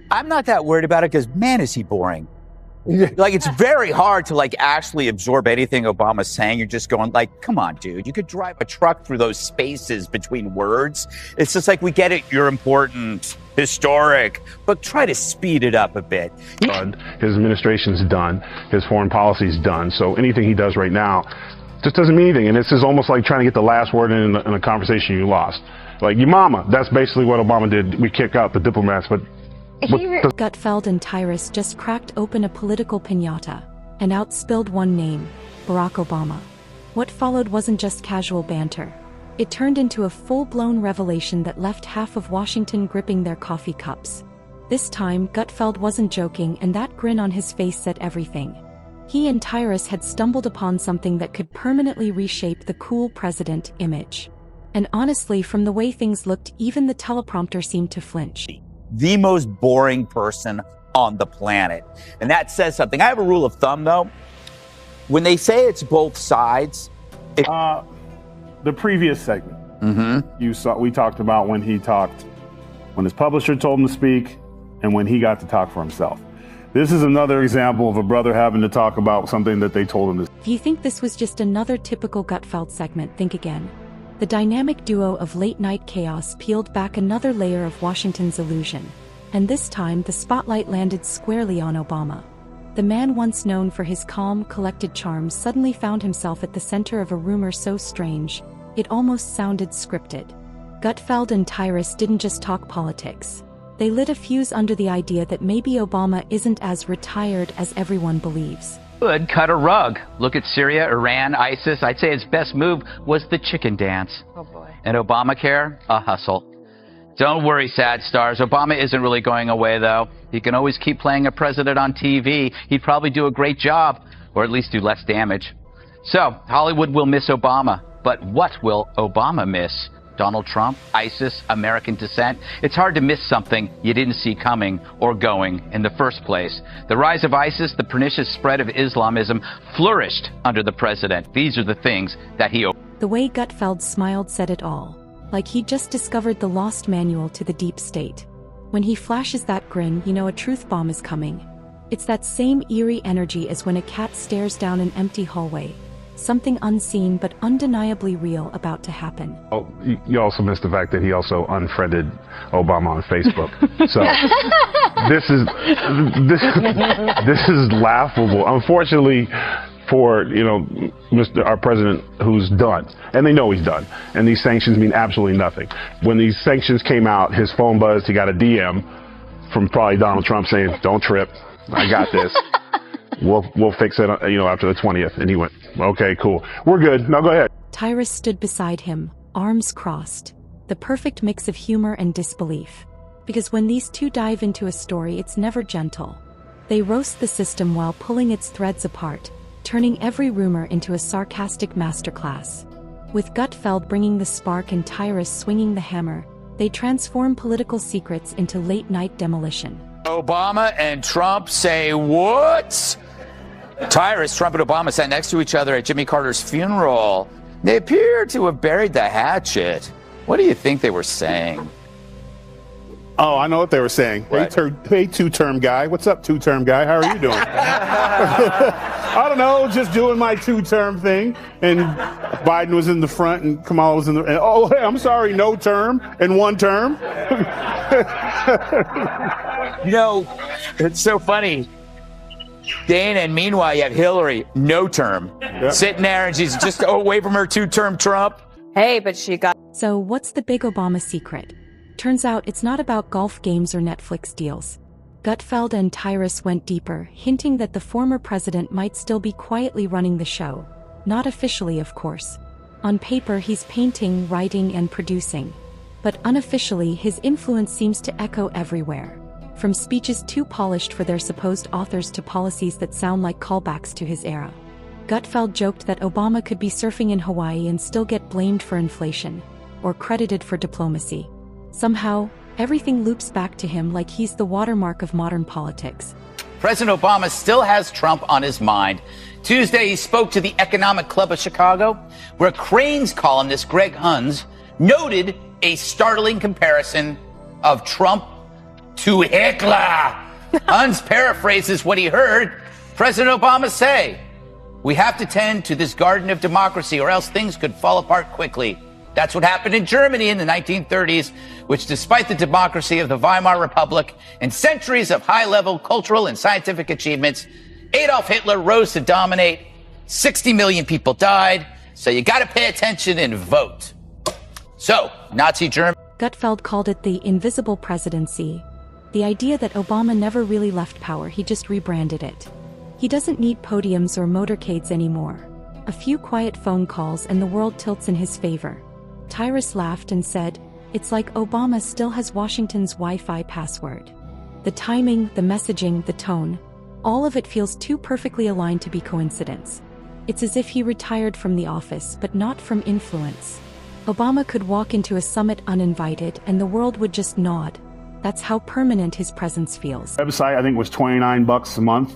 I'm not that worried about it because, man, is he boring. Like, it's very hard to, actually absorb anything Obama's saying. You're just going, come on, dude. You could drive a truck through those spaces between words. It's just we get it. You're important, historic, but try to speed it up a bit. His administration's done. His foreign policy's done. So anything he does right now just doesn't mean anything. And this is almost like trying to get the last word in a conversation you lost. Like, your mama. That's basically what Obama did. We kick out the diplomats, but... Gutfeld and Tyrus just cracked open a political piñata and outspilled one name, Barack Obama. What followed wasn't just casual banter. It turned into a full-blown revelation that left half of Washington gripping their coffee cups. This time, Gutfeld wasn't joking, and that grin on his face said everything. He and Tyrus had stumbled upon something that could permanently reshape the cool president image. And honestly, from the way things looked, even the teleprompter seemed to flinch. The most boring person on the planet. And that says something. I have a rule of thumb, though. When they say it's both sides... The previous segment, we talked about when his publisher told him to speak, and when he got to talk for himself. This is another example of a brother having to talk about something that they told him to. If you think this was just another typical Gutfeld segment, think again. The dynamic duo of late-night chaos peeled back another layer of Washington's illusion. And this time, the spotlight landed squarely on Obama. The man once known for his calm, collected charm suddenly found himself at the center of a rumor so strange, it almost sounded scripted. Gutfeld and Tyrus didn't just talk politics. They lit a fuse under the idea that maybe Obama isn't as retired as everyone believes. Could cut a rug. Look at Syria, Iran, ISIS. I'd say his best move was the chicken dance. Oh, boy. And Obamacare, a hustle. Don't worry, sad stars. Obama isn't really going away, though. He can always keep playing a president on TV. He'd probably do a great job, or at least do less damage. So, Hollywood will miss Obama. But what will Obama miss? Donald Trump, ISIS, American descent. It's hard to miss something you didn't see coming or going in the first place. The rise of ISIS, the pernicious spread of Islamism, flourished under the president. These are the things that he... The way Gutfeld smiled said it all. Like he'd just discovered the lost manual to the deep state. When he flashes that grin, you know a truth bomb is coming. It's that same eerie energy as when a cat stares down an empty hallway. Something unseen but undeniably real about to happen. Oh, you also missed the fact that he also unfriended Obama on Facebook. So this is laughable. Unfortunately for, our president, who's done, and they know he's done, and these sanctions mean absolutely nothing. When these sanctions came out, his phone buzzed. He got a DM from probably Donald Trump saying, "Don't trip, I got this. We'll fix it, after the 20th." And he went, "Okay, cool. We're good. Now go ahead." Tyrus stood beside him, arms crossed. The perfect mix of humor and disbelief. Because when these two dive into a story, it's never gentle. They roast the system while pulling its threads apart, turning every rumor into a sarcastic masterclass. With Gutfeld bringing the spark and Tyrus swinging the hammer, they transform political secrets into late-night demolition. Obama and Trump say what? Tyrus, Trump and Obama sat next to each other at Jimmy Carter's funeral. They appear to have buried the hatchet. What do you think they were saying? Oh, I know what they were saying. Hey, two-term guy. What's up, two-term guy? How are you doing? I don't know, just doing my two-term thing. And Biden was in the front and Kamala was in the... And, oh, hey, I'm sorry, no term and one term. It's so funny. Dana, and meanwhile, you have Hillary, no term, sitting there, and she's just away from her two-term Trump. Hey, but she got... So what's the big Obama secret? Turns out it's not about golf games or Netflix deals. Gutfeld and Tyrus went deeper, hinting that the former president might still be quietly running the show. Not officially, of course. On paper, he's painting, writing, and producing. But unofficially, his influence seems to echo everywhere. From speeches too polished for their supposed authors to policies that sound like callbacks to his era. Gutfeld joked that Obama could be surfing in Hawaii and still get blamed for inflation, or credited for diplomacy. Somehow, everything loops back to him like he's the watermark of modern politics. President Obama still has Trump on his mind. Tuesday, he spoke to the Economic Club of Chicago, where Crain's columnist Greg Huns noted a startling comparison of Trump to Hitler. Hans paraphrases what he heard President Obama say. We have to tend to this garden of democracy or else things could fall apart quickly. That's what happened in Germany in the 1930s, which despite the democracy of the Weimar Republic and centuries of high-level cultural and scientific achievements, Adolf Hitler rose to dominate. 60 million people died, so you got to pay attention and vote. So, Nazi Germany. Gutfeld called it the invisible presidency. The idea that Obama never really left power, he just rebranded it. He doesn't need podiums or motorcades anymore. A few quiet phone calls and the world tilts in his favor. Tyrus laughed and said, "It's like Obama still has Washington's Wi-Fi password." The timing, the messaging, the tone, all of it feels too perfectly aligned to be coincidence. It's as if he retired from the office, but not from influence. Obama could walk into a summit uninvited and the world would just nod. That's how permanent his presence feels. Website, I think, was $29 a month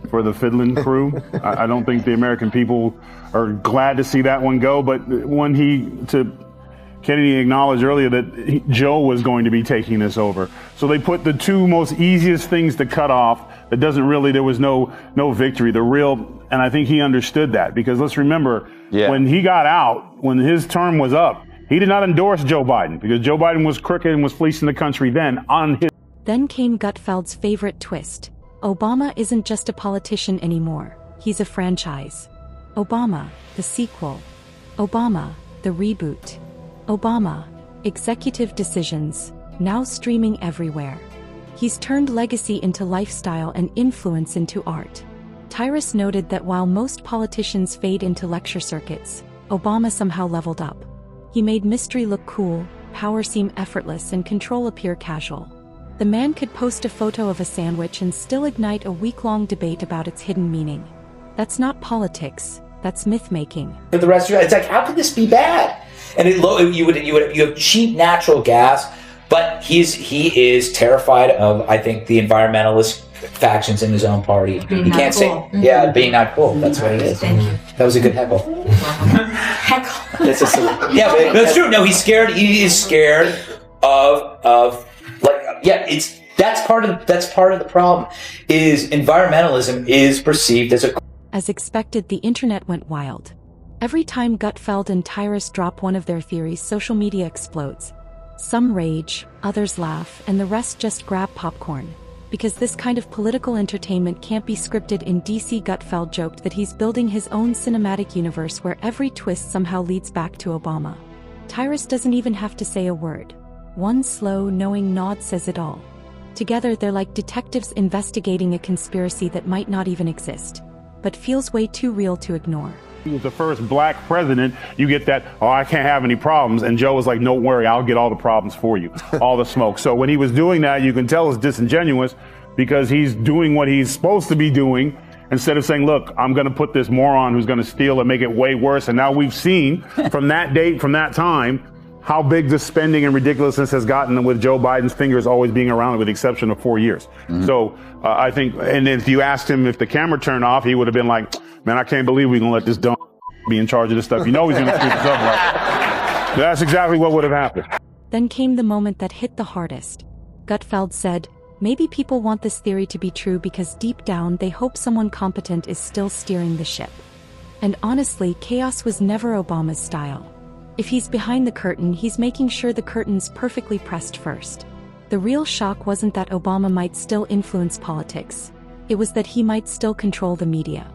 for the Fiddling crew. I don't think the American people are glad to see that one go, but when Kennedy acknowledged earlier that Joe was going to be taking this over. So they put the two most easiest things to cut off. There was no victory. And I think he understood that, because let's remember, when he got out, when his term was up, he did not endorse Joe Biden because Joe Biden was crooked and was fleecing the country Then came Gutfeld's favorite twist. Obama isn't just a politician anymore. He's a franchise. Obama, the sequel. Obama, the reboot. Obama, executive decisions, now streaming everywhere. He's turned legacy into lifestyle and influence into art. Tyrus noted that while most politicians fade into lecture circuits, Obama somehow leveled up. He made mystery look cool, power seem effortless, and control appear casual. The man could post a photo of a sandwich and still ignite a week-long debate about its hidden meaning. That's not politics, that's myth-making. For the rest of your, it's like, how could this be bad? And you have cheap natural gas, but he is terrified of, I think, the environmentalist factions in his own party. Being he can't cool. say, being not cool. That's what it is. Thank you. That was a good heckle. Heckle. But it's true. No, he's scared. He is scared of that's part of the problem. Is environmentalism is perceived as a. As expected, the internet went wild. Every time Gutfeld and Tyrus drop one of their theories, social media explodes. Some rage, others laugh, and the rest just grab popcorn. Because this kind of political entertainment can't be scripted in DC. Gutfeld joked that he's building his own cinematic universe where every twist somehow leads back to Obama. Tyrus doesn't even have to say a word. One slow, knowing nod says it all. Together they're like detectives investigating a conspiracy that might not even exist, but feels way too real to ignore. He was the first black president. You get that, I can't have any problems. And Joe was like, don't worry, I'll get all the problems for you, all the smoke. So when he was doing that, you can tell it's disingenuous because he's doing what he's supposed to be doing instead of saying, look, I'm going to put this moron who's going to steal and make it way worse. And now we've seen from that date, from that time, how big the spending and ridiculousness has gotten with Joe Biden's fingers always being around with the exception of 4 years. Mm-hmm. So I think, and if you asked him if the camera turned off, he would have been like, man, I can't believe we're going to let this dumb be in charge of this stuff. You know he's going to screw this up. Right? That's exactly what would have happened. Then came the moment that hit the hardest. Gutfeld said, maybe people want this theory to be true because deep down they hope someone competent is still steering the ship. And honestly, chaos was never Obama's style. If he's behind the curtain, he's making sure the curtain's perfectly pressed first. The real shock wasn't that Obama might still influence politics. It was that he might still control the media.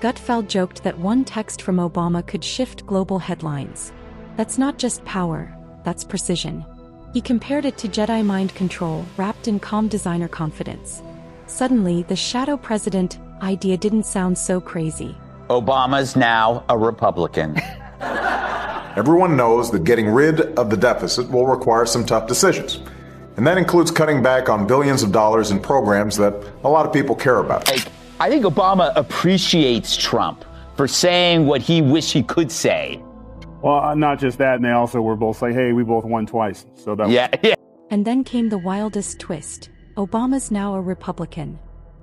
Gutfeld joked that one text from Obama could shift global headlines. That's not just power, that's precision. He compared it to Jedi mind control wrapped in calm designer confidence. Suddenly, the shadow president idea didn't sound so crazy. Obama's now a Republican. Everyone knows that getting rid of the deficit will require some tough decisions. And that includes cutting back on billions of dollars in programs that a lot of people care about. I think Obama appreciates Trump for saying what he wished he could say. Well, not just that, and they also were both like, hey, we both won twice. So that yeah. And then came the wildest twist. Obama's now a Republican.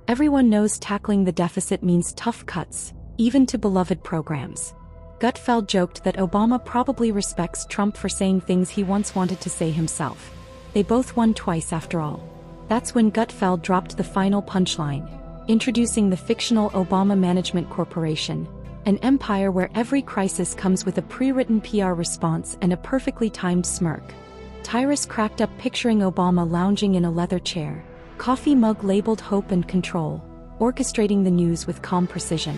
Everyone knows tackling the deficit means tough cuts, even to beloved programs. Gutfeld joked that Obama probably respects Trump for saying things he once wanted to say himself. They both won twice after all. That's when Gutfeld dropped the final punchline, introducing the fictional Obama Management Corporation, an empire where every crisis comes with a pre-written PR response and a perfectly timed smirk. Tyrus cracked up picturing Obama lounging in a leather chair, coffee mug labeled Hope and Control, orchestrating the news with calm precision.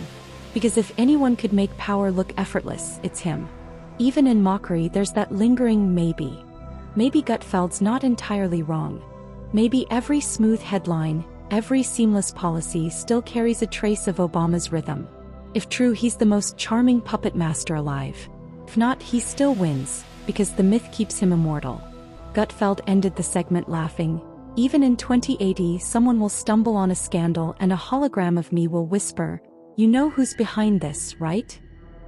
Because if anyone could make power look effortless, it's him. Even in mockery, there's that lingering maybe. Maybe Gutfeld's not entirely wrong. Maybe every smooth headline, every seamless policy still carries a trace of Obama's rhythm. If true, he's the most charming puppet master alive. If not, he still wins, because the myth keeps him immortal. Gutfeld ended the segment laughing. Even in 2080, someone will stumble on a scandal and a hologram of me will whisper, "You know who's behind this, right?"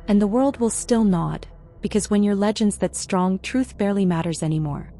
And the world will still nod, because when you're legends that strong, truth barely matters anymore.